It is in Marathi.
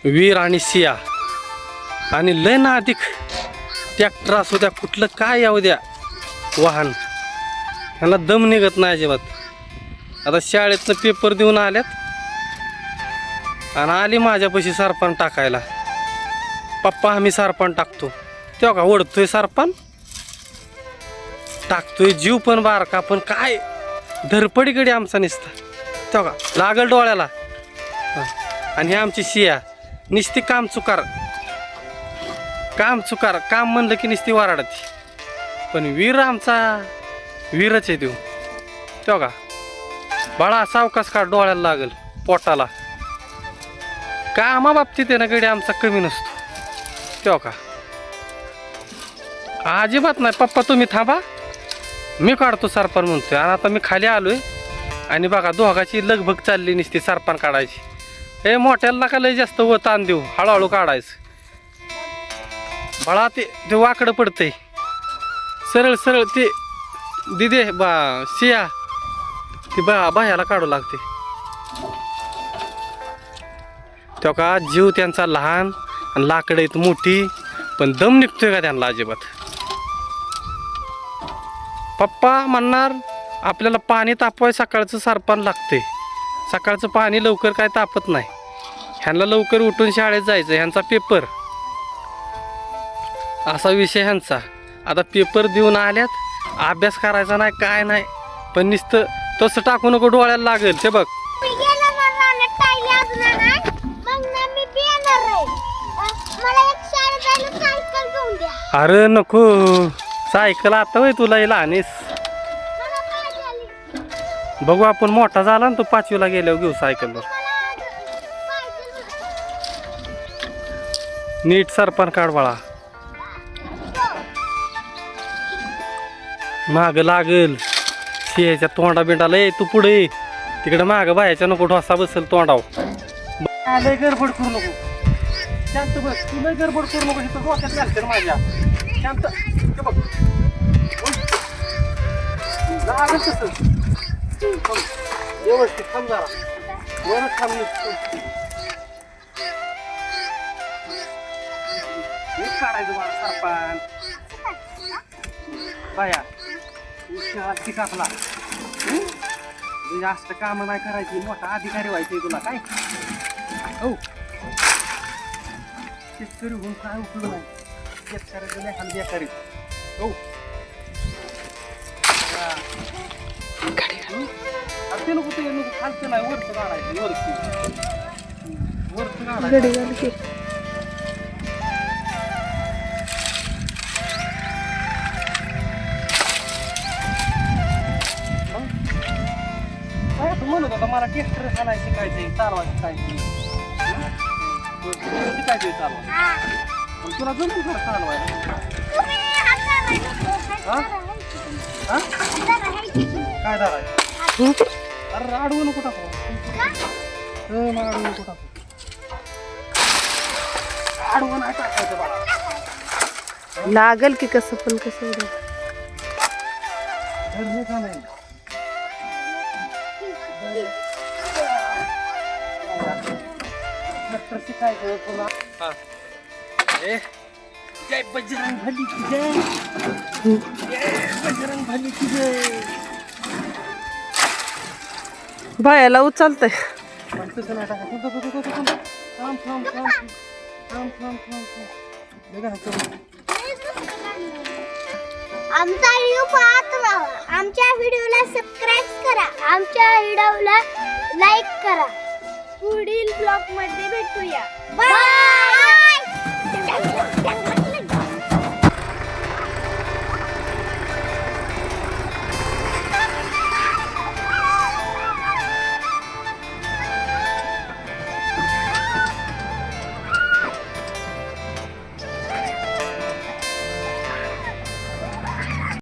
वीर आणि सिया आणि लय ना अधिक ट्रॅक्टर असू द्या कुठलं काय येऊ द्या वाहन, ह्याला दम निघत नाही अजिबात. आता शाळेतनं पेपर देऊन आल्यात आणि आली माझ्यापाशी सरपण टाकायला. पप्पा आम्ही सरपण टाकतो, तेव्हा का ओढतोय सरपण, टाकतोय जीव पण बारका, पण काय धरपडीकडे आमचा निसता, तेव्हा का लागल डोळ्याला. आणि हे आमची सिया निस्ती काम चुकार, काम म्हणलं की निस्ती वराडती. पण वीर आमचा वीरच आहे देऊ, तेव्हा का बाळा सावकाश का डोळ्याला लागल पोटाला. कामा बाबतीत आहे ना गडी आमचा कमी नसतो, तेव्हा का अजिबात नाही. पप्पा तुम्ही थांबा, मी काढतो सरपण म्हणतोय. आणि आता मी खाली आलोय आणि बघा दोघाची लगबग चालली नसती सरपण काढायची. हे मोठ्याला का लय जास्त व ताण देऊ, हळूहळू काढायचं. बाळा ते वाकडं पडतंय, सरळ सरळ ते दिदे बा सिया ती बाह्याला काढू लागते. तेव्हा का जीव त्यांचा लहान आणि लाकडं आहेत मोठी, पण दम निघतोय का त्यांना अजिबात. पप्पा म्हणणार आपल्याला पाणी तापवाय सकाळचं सरपण लागते, सकाळचं पाणी लवकर काय तापत नाही, ह्यांना लवकर उठून शाळेत जायचं, ह्यांचा पेपर असा विषय ह्यांचा. आता पेपर देऊन आल्यात, अभ्यास करायचा नाही काय नाही, पण नुसतं तसं टाकू नको डोळ्याला लागेल. ते बघ अरे नको सायकल आता होय तुला लहानीस, बघू आपण मोठा झाला ना तो 5वीला गेल्यावर घेऊ सायकलवर. नीट सरपण काढ बाळा, माग लागल सियाच्या तोंडा बिंडाला. तू पुढे तिकडे माग बायाच्या नको ढोसा बसेल तोंडाव. लय गडबड करू नको, शांत बस. तू लय गडबड करू नको, इथं डोक्यात घालते ना माझ्या. शांत बघ लागल तसं व्यवस्थित थांब जरा, वर थांब. नीट काढायचं मला सरपण बाया. टाकला जास्त काम नाही करायची, मोठा अधिकारी व्हायचे तुला काय. हो शेतकरी होऊन काय उपयोग नाही, शेतकऱ्याचं नाही हाल बेकारी. हो ते नको ते नको खालचं नाही, वरचं काढायचं, वरचं काढायचं. म्हणत होता मला ट्रॅक्टर हाणायला शिकायचंय, चालवायचं शिकायचं, शिकायचंय चालवायचं. पण तुला जमू खरं चालवायला. काय धरायचं? अरे अडवू नको टाकू, अडवू नको टाकू, अडवू नाही टाकायचं बाळा. लागल की कसं पण कसं नाही. शिकायचं पुन्हा. जय बजरंग बली की जय, जय बजरंग बली की जय. बायाला उचलतंय. पण तसं नाही टाकायचं. थांब थांब थांब थांब थांब थांब थांब. आमचा व्हिडिओ पाहत राहा, आमच्या व्हिडिओला सबस्क्राईब करा, आमच्या व्हिडिओला लाईक करा. पुढील ब्लॉग मध्ये भेटूया. बाय.